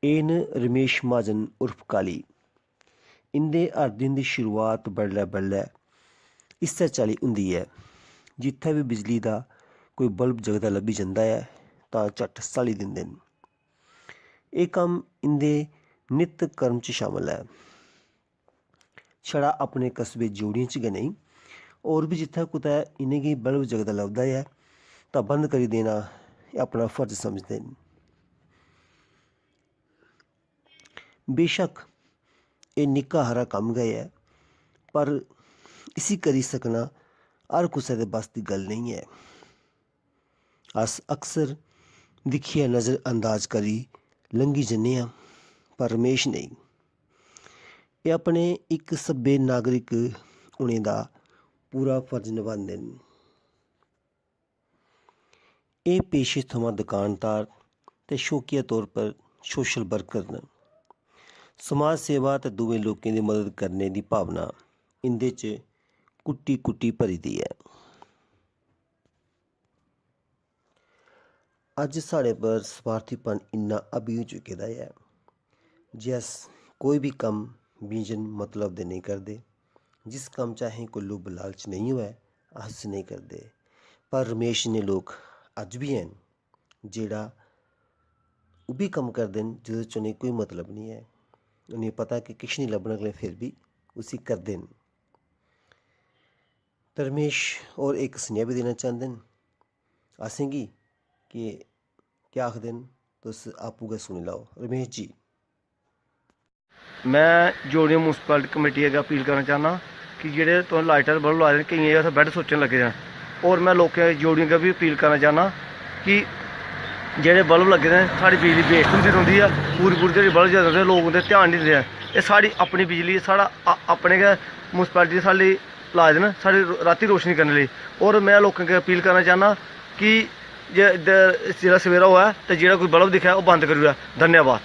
ਇਹ ਨੇ रमेश महाजन उर्फ काली। इंदे हर दिन की शुरुआत बडलै बडलै इस्सै चाल्ली हुंदी है। जित्थै भी बिजली का कोई बल्ब जगदा लब्भी जाता है तां झट साली दिंदे न। ये कम्म इंदे नित कर्म च शामिल है। छड़ा अपने कस्बे जोड़ियें च गै नहीं, होर भी जित्थै कुतै इनेंगी बल्ब जगदा लभदा है तां बंद करी देना अपना फर्ज समझदे न। बेशक ये निक्का हारा कम्म गै है, पर इसी करी सकना हर कुसै दे बस दी गल्ल नहीं है। अस अक्सर दिक्खियै नज़र अंदाज करी लंघी जन्ने आं, पर रमेश नहीं। ये अपने एक सभ्य नागरिक होने दा पूरा फर्ज निभांदे न। ये पेशे थमां दुकानदार ते शौकिया तौर पर सोशल वर्कर न। समाज सेवा ते दूए लोकें दी मदद करने दी भावना इंदे च कुट्टी कुट्टी भरी दी है। अज साढ़े पर स्वार्थीपन इन्ना हावी हो चुके दा है जे अस कोई भी कम्म बीजन मतलब दे नहीं करते। जिस कम्म च असें कोई लुभ लालच नहीं होऐ अस नहीं करते। पर रमेश ने लोग अज भी हैं जेड़ा ओह् बी कम्म करदे न जेह्दे च उ'नेंगी कोई मतलब नहीं है। उ'नेंगी पता कि किश नहीं लब्भने गल्ला फिर भी उसी करदे न। ते रमेश होर इक सनेहा भी देना चांह्दे न असेंगी कि क्या आखदे न, तुस आपूं गै सुनी लैओ। रमेश जी। मैं जोड़ियां म्यूनसिपैलिटी कमेटी अग्गें अपील करना चाह्न्नां कि जेह्ड़े तुसें लाइटर बल्ब लाए दे न, केइयें उत्थै बैड्ड सोचन लगे दे न। होर मैं लोकें जोड़ियें अग्गें बी अपील करना चाह्न्नां कि जेह्ड़े बल्ब लगे दे न साढ़ी बिजली वेस्ट होंदी रौंह्दी ऐ। पूरी पूरी ध्याड़ी बल्ब जलदे लोक उं'दे ध्यान नहीं दिंदे न। एह् साढ़ी अपनी बिजली साढ़ा अपने गै म्यूनसिपैलिटी साढ़े लाए दे न साढ़ी रातीं रोशनी करने लेई। होर मैं लोकें अग्गें अपील करना चाह्न्नां कि जेल्लै सवेरा होऐ ते जेह्ड़ा कोई बल्ब दिक्खै ओह् बंद करी ओड़ै। धन्यवाद।